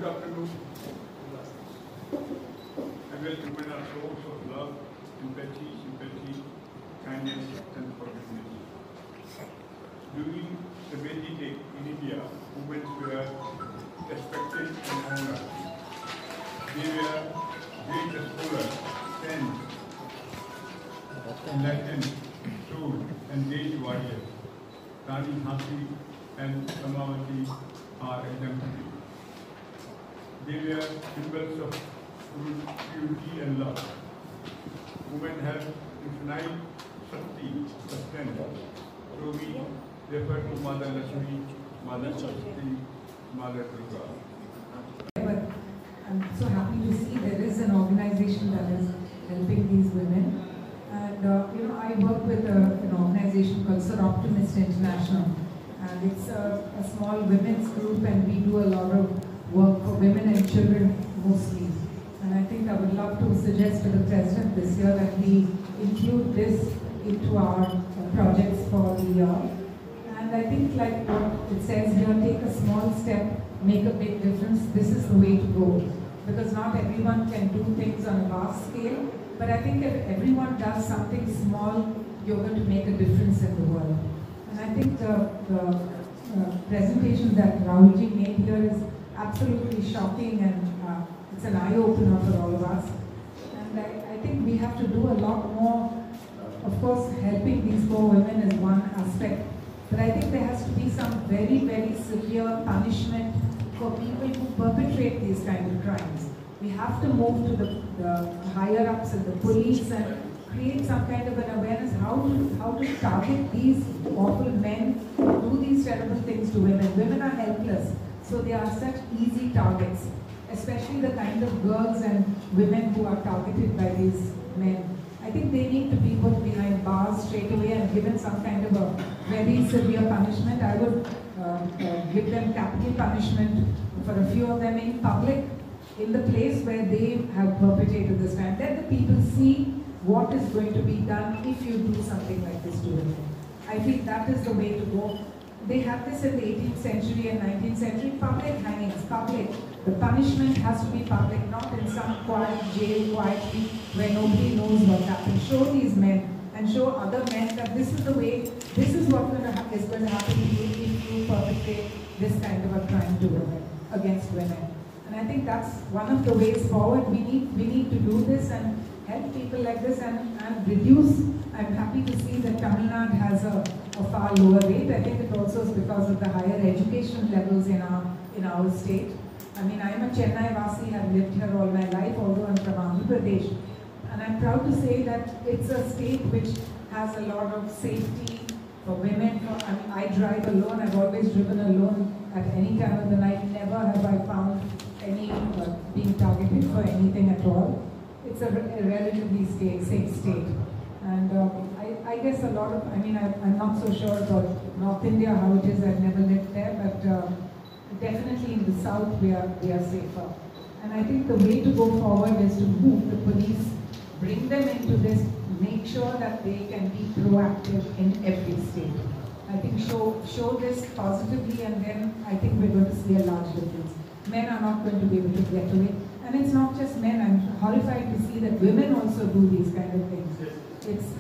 Good afternoon. I will women are source of love, empathy, sympathy, kindness, and forgiveness. During the Vedic age in India, women were respected and honored. They were great scholars, saints, enlightened, true, and great warriors. Rani Jhansi and Samavati are exemplary. They were symbols of purity and love. Women have infinite Shakti, strength. So we refer to Mother Lakshmi, Mother Shakti, Mother Durga. But I'm so happy to see there is an organization that is helping these women. And I work with an organization called Sir Optimist International. And it's a small women's group, and we do a lot of work for women and children mostly. And I think I would love to suggest to the President this year that we include this into our projects for the year. And I think, like what it says here, take a small step, make a big difference. This is the way to go. Because not everyone can do things on a vast scale. But I think if everyone does something small, you're going to make a difference in the world. And I think the presentation that Rahulji made here is absolutely shocking, and it's an eye-opener for all of us. And I think we have to do a lot more. Of course, helping these poor women is one aspect, but I think there has to be some very, very severe punishment for people who perpetrate these kind of crimes. We have to move to the higher-ups and the police and create some kind of an awareness how to target these awful men who do these terrible things to women. Women are helpless. So they are such easy targets, especially the kind of girls and women who are targeted by these men. I think they need to be put behind bars straight away and given some kind of a very severe punishment. I would give them capital punishment for a few of them in public, in the place where they have perpetrated this crime. Let the people see what is going to be done if you do something like this to women. I feel that is the way to go. They had this in the 18th century and 19th century, public hangings, public. The punishment has to be public, not in some quiet jail, quietly, where nobody knows what happened. Show these men and show other men that this is the way, this is what is going to happen to you if you perpetrate this kind of a crime to women, against women. And I think that's one of the ways forward. We need to do this and help people like this and reduce. I'm happy to see that Tamil Nadu has a far lower rate. I think it also is because of the higher education levels in our state. I mean, I'm a Chennai Vasi, I've lived here all my life, although I'm from Andhra Pradesh. And I'm proud to say that it's a state which has a lot of safety for women. I drive alone, I've always driven alone at any time of the night. Never have I found any being targeted for anything at all. It's a relatively safe state. And I guess a lot of, I'm not so sure about North India, how it is. I've never lived there, but definitely in the south we are safer. And I think the way to go forward is to move the police, bring them into this, make sure that they can be proactive in every state. I think show this positively, and then I think we're going to see a large difference. Men are not going to be able to get away. And it's not just men. I'm horrified to see that women also do these kind of things.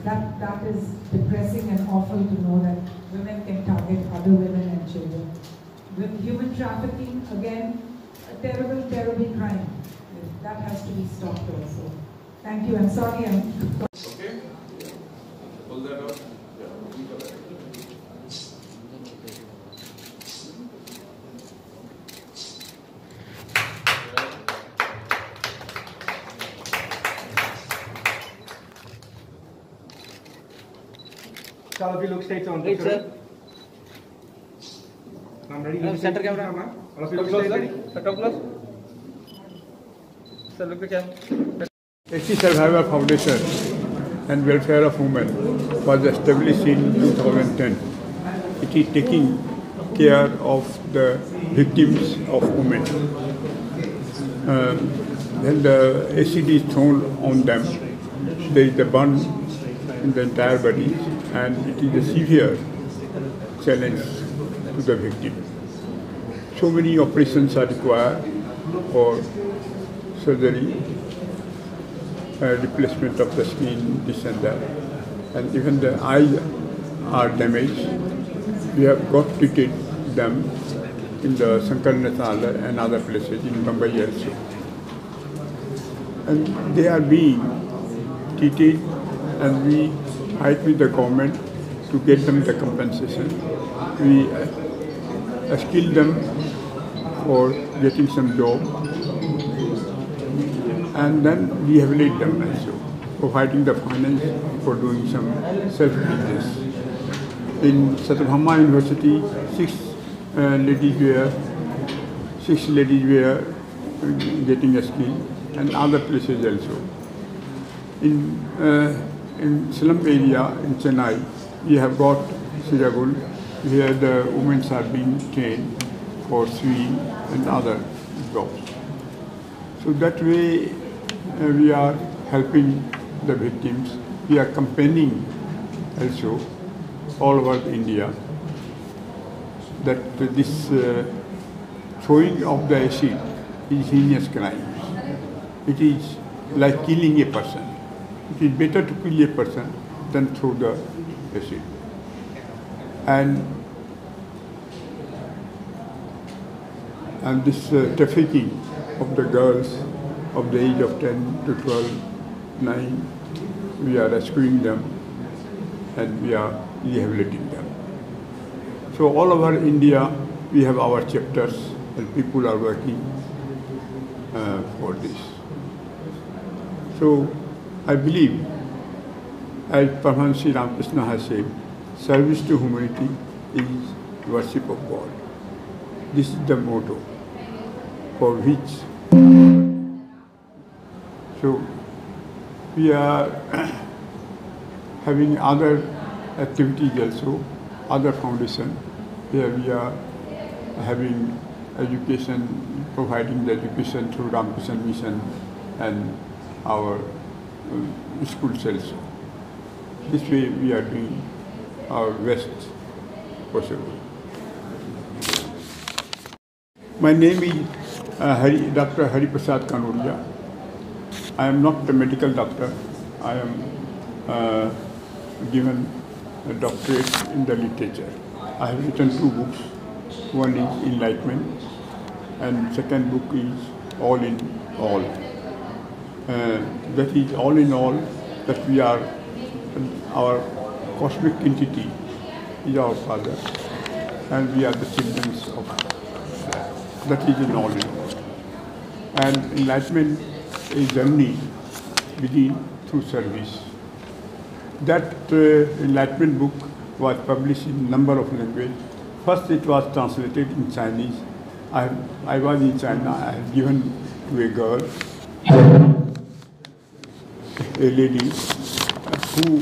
That is depressing and awful to know that women can target other women and children. With human trafficking, again, a terrible, terrible crime. That has to be stopped also. Thank you. I'm sorry. Okay? Pull that out. Shall we look straight on? Right, sir. I'm ready. Center camera. All of you look straight. Ready? Top close. Sir, look the camera. SC Survivor Foundation and Welfare of Women was established in 2010. It is taking care of the victims of women. When the acid is thrown on them, there is a burn in the entire body, and it is a severe challenge to the victim. So many operations are required, for surgery, replacement of the skin, this and that. And even the eyes are damaged. We have got treated them in the Sankarnathal and other places in Mumbai also. And they are being treated, and we fight with the government to get them the compensation. We skill them for getting some job, and then rehabilitate them also, providing the finance for doing some self-business. In Satyabhama University, six ladies were getting a skill, and other places also. In slum area in Chennai, we have got Siragul, where the women are being trained for sewing and other jobs. So that way we are helping the victims. We are campaigning also all over India that this throwing of the acid is heinous crime. It is like killing a person. It is better to kill a person than throw the acid. And this trafficking of the girls of the age of 10 to 12, 9, we are rescuing them and we are rehabilitating them. So all over India, we have our chapters and people are working for this. So I believe, as Paramahansa Sri Ramakrishna has said, service to humanity is worship of God. This is the motto for which. So we are having other activities also, other foundation, where we are having education, providing the education through Ramakrishna Mission and our schools also. This way we are doing our best possible. My name is Dr. Hari Prasad Kanoria. I am not a medical doctor. I am given a doctorate in the literature. I have written 2 books. One is Enlightenment and second book is All in All. That is all in all, that we are, our cosmic entity is our Father and we are the children of that. That is in all in all. And enlightenment is a journey within through service. That enlightenment book was published in a number of languages. First it was translated in Chinese. I was in China, I had given to a girl, a lady, who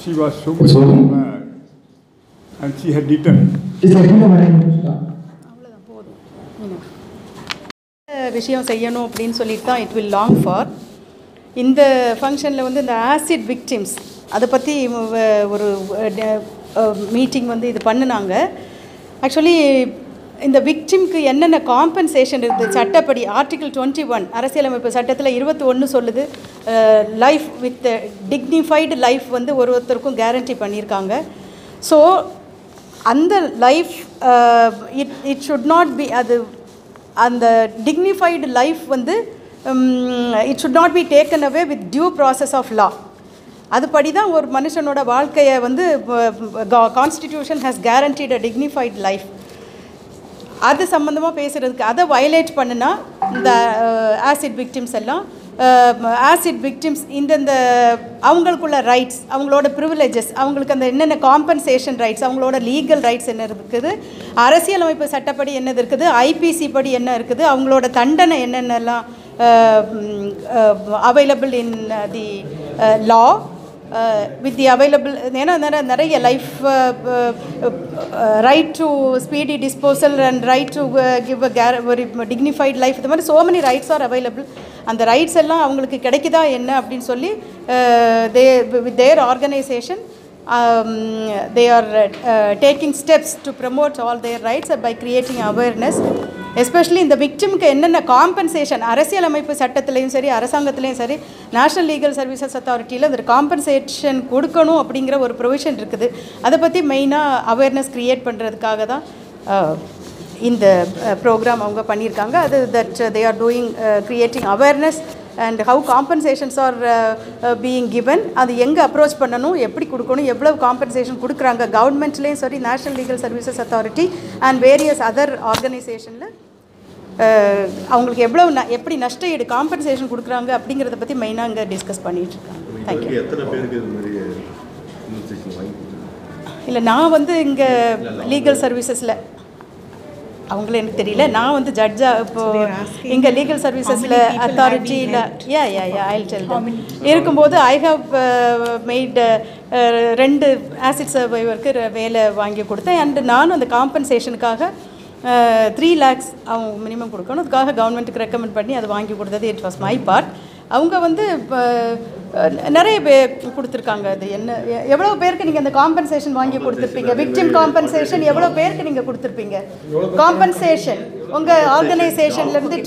she was so much inspired and she had written. விஷயம் செய்யணும் அப்படின்னு சொல்லிட்டு தான் it will long for. இந்த ஃபங்க்ஷனில் வந்து இந்த acid victims அதை பற்றி ஒரு மீட்டிங் வந்து இது பண்ணினாங்க. ஆக்சுவலி இந்த விக்டிம்க்கு என்னென்ன காம்பன்சேஷன் இருக்குது சட்டப்படி ஆர்டிகிள் 21 அரசியலமைப்பு சட்டத்தில் 21 சொல்லுது. லைஃப் வித் டிக்னிஃபைடு லைஃப் வந்து ஒருத்தருக்கும் கேரண்டி பண்ணியிருக்காங்க. ஸோ அந்த life it should not be, அது அந்த டிக்னிஃபைடு லைஃப் வந்து it should not be taken away with due process of law. அதுபடி தான் ஒரு மனுஷனோட வாழ்க்கையை வந்து constitution has guaranteed a dignified life. அது சம்மந்தமாக பேசுகிறதுக்கு அதை வயலேட் பண்ணுனா இந்த ஆசிட் விக்டிம்ஸ் எல்லாம் ஆசிட் விக்டிம்ஸ் இந்தந்த அவங்களுக்குள்ள ரைட்ஸ், அவங்களோட ப்ரிவிலேஜஸ், அவங்களுக்கு அந்த என்னென்ன காம்பன்சேஷன் ரைட்ஸ், அவங்களோட லீகல் ரைட்ஸ் என்ன இருக்குது, அரசியலமைப்பு சட்டப்படி என்னது இருக்குது, ஐபிசி படி என்ன இருக்குது, அவங்களோட தண்டனை என்னென்னலாம் available in the law with the available ஏன்னா நிறைய life right to speedy disposal and right to give ஒரு டிக்னிஃபைட் லைஃப், இந்த மாதிரி so many rights are available. அந்த ரைட்ஸ் எல்லாம் அவங்களுக்கு கிடைக்குதா என்ன அப்படின்னு சொல்லி with their organization they are taking steps to promote all their rights by creating awareness. Especially இந்த விக்டிமுக்கு என்னென்ன காம்பன்சேஷன் அரசியலமைப்பு சட்டத்திலையும் சரி அரசாங்கத்திலையும் சரி நேஷ்னல் லீகல் சர்வீசஸ் அத்தாரிட்டியில் அந்த காம்பன்சேஷன் கொடுக்கணும் அப்படிங்கிற ஒரு ப்ரொவிஷன் இருக்குது. அதை பற்றி மெயினாக அவேர்னஸ் க்ரியேட் பண்ணுறதுக்காக தான் இந்த ப்ரோக்ராம் அவங்க பண்ணியிருக்காங்க. அது that they are doing creating awareness and how compensations are being given, அது எங்கே அப்ரோச் பண்ணணும், எப்படி கொடுக்கணும், எவ்வளவு காம்பன்சேஷன் கொடுக்குறாங்க கவர்மெண்ட்லேயும் சரி national legal services authority and various other ஆர்கனைசேஷனில் அவங்களுக்கு எப்படி நஷ்ட ஈடு காம்பன்சேஷன் கொடுக்குறாங்க அப்படிங்கிறத பற்றி மெயினாக இங்கே டிஸ்கஸ் பண்ணிகிட்டு இருக்காங்க. தேங்க்யூ. இல்லை நான் வந்து இங்கே லீகல் சர்வீசஸில் அவங்கள எனக்கு தெரியல. நான் வந்து ஜட்ஜாக இப்போது இங்கே லீகல் சர்வீசஸில் அத்தாரிட்டியில் ஐல் டெல் தம் இருக்கும்போது ஐ ஹவ் மெய்ட் 2 ஆசிட் சர்வைவருக்கு வேலை வாங்கி கொடுத்தேன். அண்ட் நானும் அந்த காம்பன்சேஷனுக்காக 3 lakhs அவங்க மினிமம் கொடுக்கணும். அதுக்காக கவர்மெண்ட்டுக்கு ரெக்கமெண்ட் பண்ணி அதை வாங்கி கொடுத்தது இட் வாஸ் மை பார்ட். அவங்க வந்து நிறைய பேர் கொடுத்துருக்காங்க. அது என்ன எவ்வளோ பேருக்கு நீங்கள் அந்த காம்பன்சேஷன் வாங்கி கொடுத்துருப்பீங்க? விக்டிம் காம்பன்சேஷன் எவ்வளோ பேருக்கு நீங்கள் கொடுத்துருப்பீங்க? காம்பன்சேஷன் உங்கள் ஆர்கனைசேஷன்லேருந்து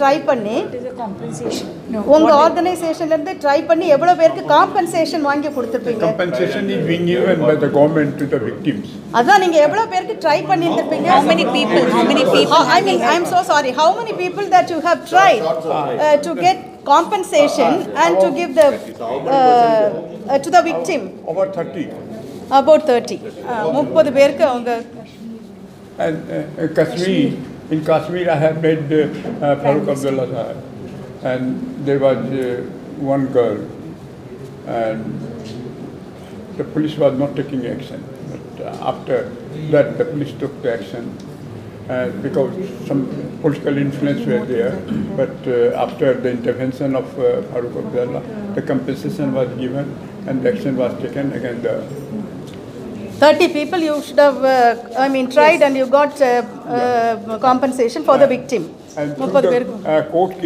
ட்ரை பண்ணி எவ்வளோ பேருக்கு காம்பன்சேஷன் வாங்கி கொடுத்துருப்பீங்க? Compensation is being given by the government to the victims. அதான் நீங்கள் எவ்வளோ பேருக்கு ட்ரை பண்ணியிருப்பீங்க? How many people? I mean, I'm so sorry. How many people that you have tried to get compensation and to give the to the victim? About 30. About 30. 30 பேருக்கு அவங்க. And in Kashmir I have met Farooq Abdullah sahab, and there was one girl, and the police was not taking action, but after that the police took the action. Because some political influence were there, but after the intervention of Farooq Abdullah, the compensation was given and the action was taken against the 30 people you should have, tried, yes. And you got compensation for the victim. And through the court case.